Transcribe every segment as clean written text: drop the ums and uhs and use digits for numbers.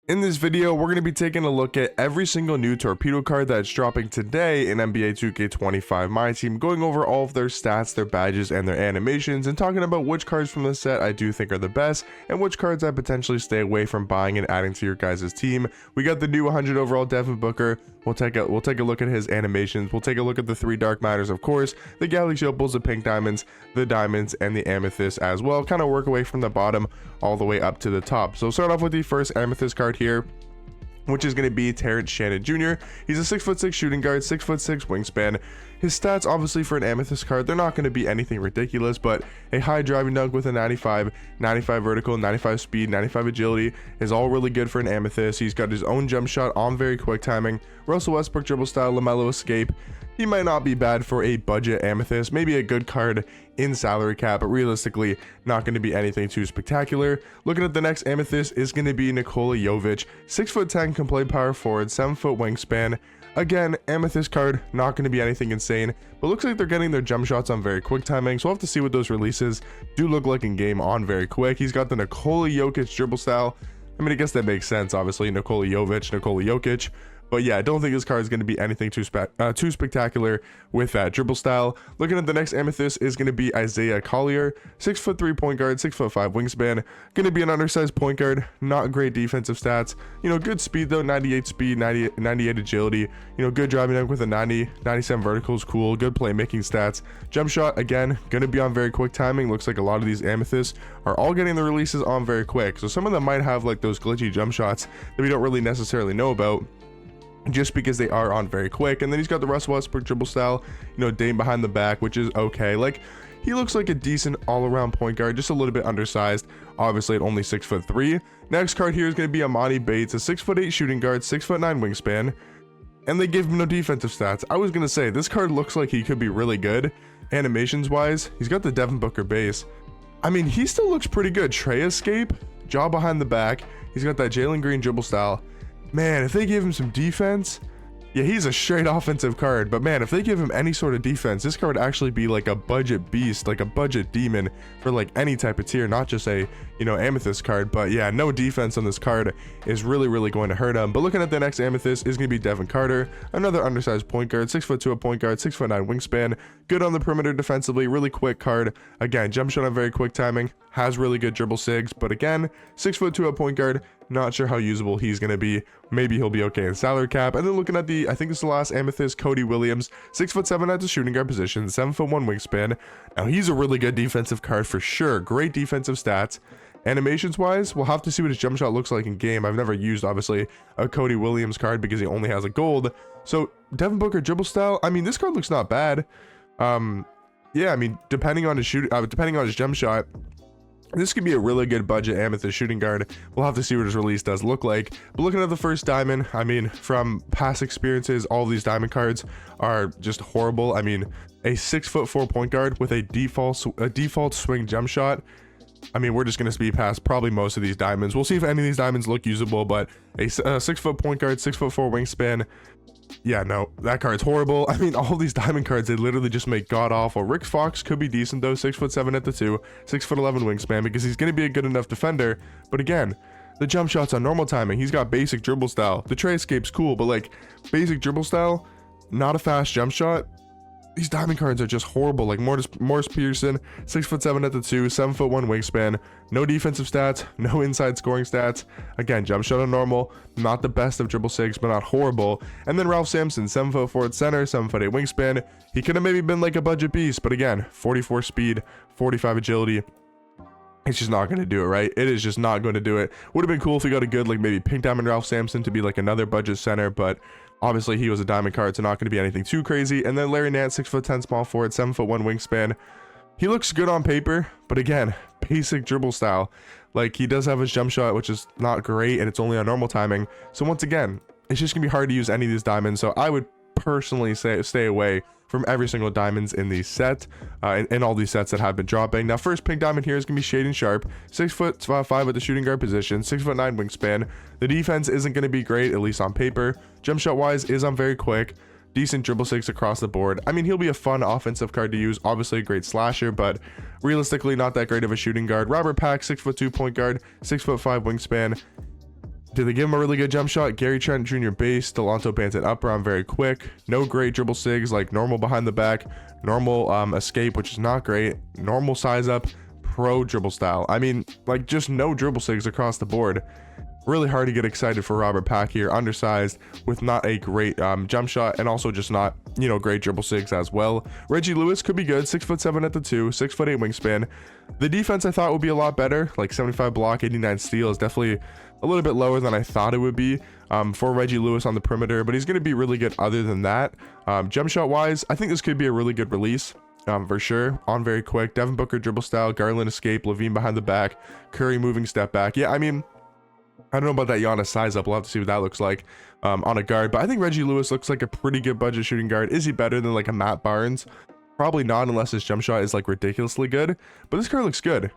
In this video, we're going to be taking a look at every single new Torpedo card that's dropping today in NBA 2K25 Myteam, going over all of their stats, their badges, and their animations, and talking about which cards from the set I do think are the best, and which cards I potentially stay away from buying and adding to your guys' team. We got the new 100 overall Devin Booker. We'll take a look at his animations. We'll take a look at the 3 Dark Matters, of course, the Galaxy Opals, the Pink Diamonds, the Diamonds, and the Amethyst as well. Kind of work away from the bottom all the way up to the top. So start off with the first Amethyst card here, which is going to be Terrence Shannon Jr. He's a 6'6" shooting guard, 6'6" wingspan. His stats, obviously for an Amethyst card, they're not going to be anything ridiculous, but a high driving dunk with a 95 vertical, 95 speed, 95 agility is all really good for an Amethyst. He's got his own jump shot on very quick timing, Russell Westbrook dribble style, LaMelo escape. He might not be bad for a budget Amethyst, maybe a good card in salary cap, but realistically not going to be anything too spectacular. Looking at the next Amethyst is going to be Nikola Jovic, 6'10", can play power forward, 7-foot wingspan. Again, Amethyst card, not going to be anything insane, but looks like they're getting their jump shots on very quick timing, so we'll have to see what those releases do look like in game on very quick. He's got the Nikola Jokic dribble style. I mean, I guess that makes sense, obviously, Nikola Jokic. But yeah, I don't think this card is going to be anything too spectacular with that dribble style. Looking at the next Amethyst is going to be Isaiah Collier, 6'3" point guard, 6'5" wingspan. Going to be an undersized point guard, not great defensive stats. You know, good speed though, 98 speed, 98 agility. You know, good driving dunk with a 90, 97 vertical is cool. Good playmaking stats. Jump shot, again, going to be on very quick timing. Looks like a lot of these Amethysts are all getting the releases on very quick. So some of them might have like those glitchy jump shots that we don't really necessarily know about, just because they are on very quick. And then he's got the Russell Westbrook dribble style, you know, Dame behind the back, which is okay. Like, he looks like a decent all-around point guard, just a little bit undersized, obviously at only 6'3". Next card here is going to be Amani Bates, a 6'8" shooting guard, 6'9" wingspan, and they give him no defensive stats. I was going to say, this card looks like he could be really good animations wise. He's got the Devin Booker base. I mean, he still looks pretty good. Tray escape, jaw behind the back. He's got that Jalen Green dribble style. Man, if they give him some defense, yeah, he's a straight offensive card, but man, if they give him any sort of defense, this card would actually be like a budget beast, like a budget demon for like any type of tier, not just a, you know, Amethyst card. But yeah, no defense on this card is really going to hurt him. But looking at the next Amethyst is going to be Devin Carter, another undersized point guard, 6'2" a point guard, 6'9" wingspan, good on the perimeter defensively, really quick card. Again, jump shot on very quick timing, has really good dribble sigs, but again, 6'2" a point guard. Not sure how usable he's going to be. Maybe he'll be okay in salary cap. And then looking at the, I think this is the last Amethyst, Cody Williams, 6'7" at the shooting guard position, 7'1" wingspan. Now he's a really good defensive card for sure. Great defensive stats. Animations wise, we'll have to see what his jump shot looks like in game. I've never used, obviously, a Cody Williams card because he only has a gold. So Devin Booker dribble style, I mean, this card looks not bad. Yeah, I mean, depending on his jump shot, this could be a really good budget Amethyst shooting guard. We'll have to see what his release does look like. But looking at the first diamond, I mean, from past experiences, all of these diamond cards are just horrible. I mean, a 6'4" point guard with a default swing jump shot. I mean, we're just going to speed past probably most of these diamonds. We'll see if any of these diamonds look usable, but a 6-foot point guard, 6'4" wingspan. Yeah, no, that card's horrible. I mean, all these diamond cards, they literally just make god awful. Rick Fox could be decent though, 6'7" at the 2, 6'11" wingspan, because he's going to be a good enough defender. But again, the jump shots on normal timing. He's got basic dribble style. The tray escape's cool, but like basic dribble style, not a fast jump shot. These diamond cards are just horrible. Like Morris Peterson, 6'7" at the 2, 7'1" wingspan, no defensive stats, no inside scoring stats. Again, jump shot on normal, not the best of dribble sigs, but not horrible. And then Ralph Sampson, 7'4" at center, 7'8" wingspan. He could have maybe been like a budget beast, but again, 44 speed, 45 agility. It's just not going to do it, right? It is just not going to do it. Would have been cool if we got a good, like maybe Pink Diamond Ralph Sampson to be like another budget center, but obviously he was a diamond card, so not going to be anything too crazy. And then Larry Nance, 6'10" small forward, 7'1" wingspan. He looks good on paper, but again, basic dribble style. Like, he does have his jump shot, which is not great, and it's only on normal timing. So once again, it's just going to be hard to use any of these diamonds. So I would personally say stay away from every single diamonds in these set, in all these sets that have been dropping. Now, first pink diamond here is gonna be Shaedon Sharpe, 6'5" at the shooting guard position, 6'9" wingspan. The defense isn't gonna be great, at least on paper. Jump shot wise is on very quick. Decent dribble six across the board. I mean, he'll be a fun offensive card to use. Obviously a great slasher, but realistically not that great of a shooting guard. Robert Pack, 6'2" point guard, 6'5" wingspan. Did they give him a really good jump shot? Gary Trent Jr. base, Delonto Banton upper arm very quick. No great dribble sigs, like normal behind the back, normal escape, which is not great, normal size up, pro dribble style. I mean, like just no dribble sigs across the board. Really hard to get excited for Robert Pack here, undersized with not a great jump shot, and also just not, you know, great dribble sigs as well. Reggie Lewis could be good, 6'7" at the 2, 6'8" wingspan. The defense I thought would be a lot better, like 75 block, 89 steal is definitely a little bit lower than I thought it would be for Reggie Lewis on the perimeter, but he's going to be really good other than that. Jump shot wise, I think this could be a really good release. For sure, on very quick. Devin Booker dribble style, Garland escape, Levine behind the back, Curry moving step back. Yeah, I mean, I don't know about that Giannis size up. We'll have to see what that looks like on a guard. But I think Reggie Lewis looks like a pretty good budget shooting guard. Is he better than like a Matt Barnes? Probably not, unless his jump shot is like ridiculously good. But this card looks good.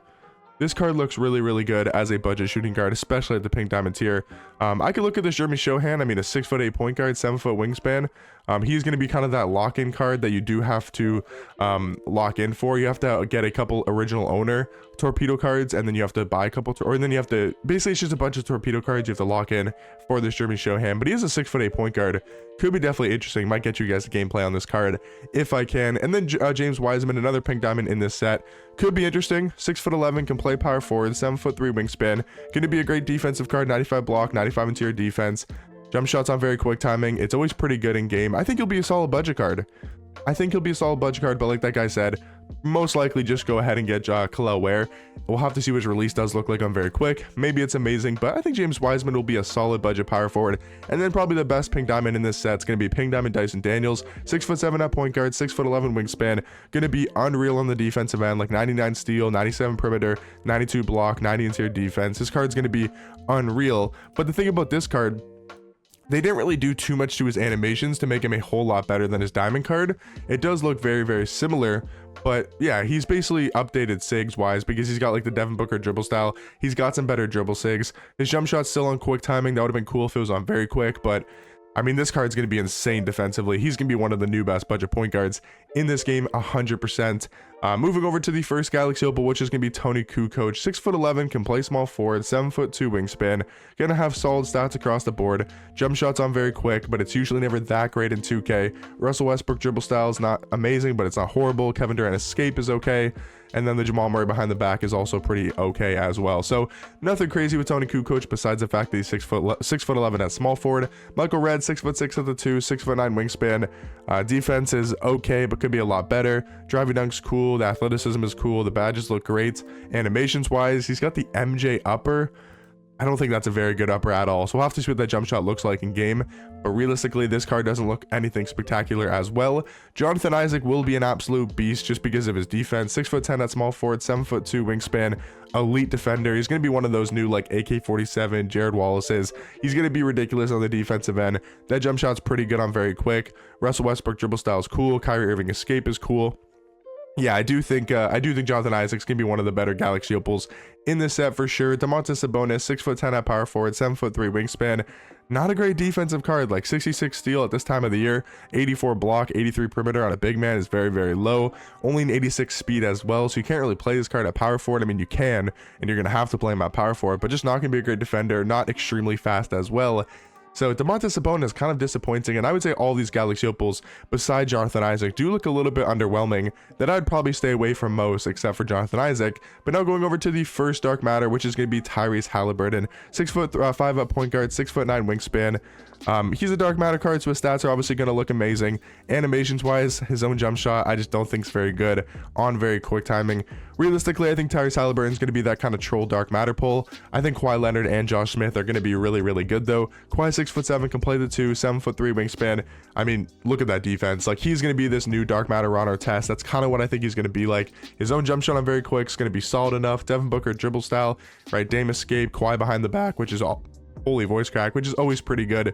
This card looks really, really good as a budget shooting guard, especially at the pink diamond tier. I could look at this Jeremy Shohan. I mean, a 6'8" point guard, 7-foot wingspan. He's going to be kind of that lock-in card that you do have to lock in for. You have to get a couple original owner Torpedo cards, and then you have to buy a couple, or then you have to, basically it's just a bunch of Torpedo cards you have to lock in for this Jeremy Shohan. But he is a 6'8" point guard. Could be definitely interesting. Might get you guys a gameplay on this card if I can. And then James Wiseman, another pink diamond in this set. Could be interesting. 6'11", can play power forward, 7'3" wingspan. Going to be a great defensive card, 95 block, 95 interior defense. Jump shots on very quick timing. It's always pretty good in game. I think he'll be a solid budget card. But like that guy said, most likely just go ahead and get Kalel Ware. We'll have to see what his release does look like on very quick. Maybe it's amazing, but I think James Wiseman will be a solid budget power forward. And then probably the best pink diamond in this set is going to be pink diamond Dyson Daniels, 6'7" at point guard, 6'11" wingspan. Going to be unreal on the defensive end, like 99 steal, 97 perimeter, 92 block, 90 interior defense. This card's going to be unreal. But the thing about this card, they didn't really do too much to his animations to make him a whole lot better than his diamond card. It does look very, very similar, but yeah, he's basically updated sigs wise because he's got like the Devin Booker dribble style. He's got some better dribble sigs. His jump shot's still on quick timing. That would have been cool if it was on very quick, but I mean, this card's going to be insane defensively. He's going to be one of the new best budget point guards in this game, 100%. Moving over to the first Galaxy Opal, which is going to be Tony Kukoc, 6'11", can play small forward, 7'2" wingspan. Going to have solid stats across the board. Jump shots on very quick, but it's usually never that great in 2K. Russell Westbrook dribble style is not amazing, but it's not horrible. Kevin Durant escape is okay. And then the Jamal Murray behind the back is also pretty okay as well. So nothing crazy with Tony Kukoc besides the fact that he's 6'11" at small forward. Michael Redd, 6'6" at the 2, 6'9" wingspan. Defense is okay, but could be a lot better. Driving dunk's cool. The athleticism is cool. The badges look great. Animations wise, he's got the MJ upper. I don't think that's a very good upper at all. So we'll have to see what that jump shot looks like in game. But realistically, this card doesn't look anything spectacular as well. Jonathan Isaac will be an absolute beast just because of his defense. 6'10" at small forward, 7'2" wingspan, elite defender. He's going to be one of those new like AK-47 Jared Wallace's. He's going to be ridiculous on the defensive end. That jump shot's pretty good on very quick. Russell Westbrook dribble style is cool. Kyrie Irving escape is cool. Yeah, I do think Jonathan Isaac's gonna be one of the better Galaxy Opals in this set for sure. Domantas Sabonis, 6'10" at power forward, 7'3" wingspan. Not a great defensive card, like 66 steal at this time of the year, 84 block, 83 perimeter on a big man is very, very low. Only an 86 speed as well, so you can't really play this card at power forward. I mean, you can, and you're gonna have to play him at power forward, but just not gonna be a great defender, not extremely fast as well. So Domantas Sabonis is kind of disappointing, and I would say all these Galaxy Opals, besides Jonathan Isaac, do look a little bit underwhelming, that I'd probably stay away from most, except for Jonathan Isaac. But now going over to the first Dark Matter, which is going to be Tyrese Halliburton, 6'5" up point guard, 6'9" wingspan. He's a Dark Matter card, so his stats are obviously going to look amazing. Animations wise, his own jump shot, I just don't think is very good on very quick timing. Realistically, I think Tyrese Halliburton is going to be that kind of troll Dark Matter pull. I think Kawhi Leonard and Josh Smith are going to be really, really good though. Kawhi 6'7", can play the 2, 7'3" wingspan. I mean, look at that defense. Like, he's going to be this new Dark Matter Ron Artest. That's kind of what I think he's going to be like. His own jump shot on very quick is going to be solid enough. Devin Booker dribble style, right? Dame escape, Kawhi behind the back, which is all holy voice crack, which is always pretty good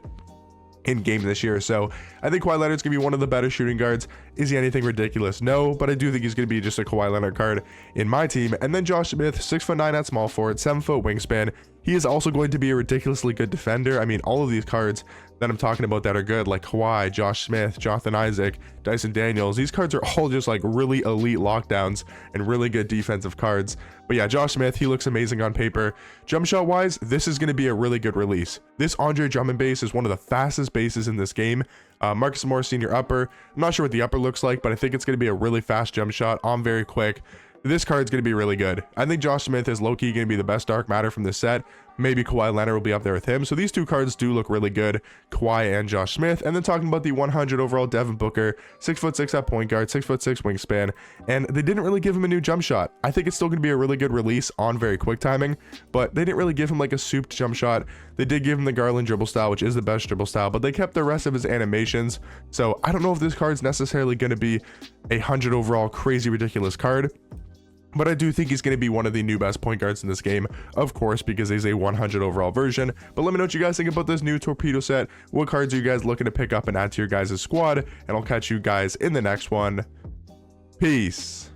in game this year. So I think Kawhi Leonard's gonna be one of the better shooting guards. Is he anything ridiculous? No, but I do think he's gonna be just a Kawhi Leonard card in my team. And then Josh Smith, 6'9" at small forward, 7' wingspan. He is also going to be a ridiculously good defender. I mean, all of these cards that I'm talking about that are good, like Kawhi, Josh Smith, Jonathan Isaac, Dyson Daniels, these cards are all just like really elite lockdowns and really good defensive cards. But yeah, Josh Smith, he looks amazing on paper. Jump shot wise, this is going to be a really good release. This Andre Drummond base is one of the fastest bases in this game. Marcus Morris Senior upper, I'm not sure what the upper looks like, but I think it's going to be a really fast jump shot on very quick. This card's going to be really good. I think Josh Smith is low-key going to be the best dark matter from this set. Maybe Kawhi Leonard will be up there with him. So these two cards do look really good, Kawhi and Josh Smith. And then talking about the 100 overall Devin Booker, 6'6" at point guard, 6'6" wingspan. And they didn't really give him a new jump shot. I think it's still going to be a really good release on very quick timing, but they didn't really give him like a souped jump shot. They did give him the Garland dribble style, which is the best dribble style, but they kept the rest of his animations. So I don't know if this card's necessarily going to be a 100 overall crazy ridiculous card. But I do think he's going to be one of the new best point guards in this game, of course, because he's a 100 overall version. But let me know what you guys think about this new Torpedo set. What cards are you guys looking to pick up and add to your guys' squad? And I'll catch you guys in the next one. Peace.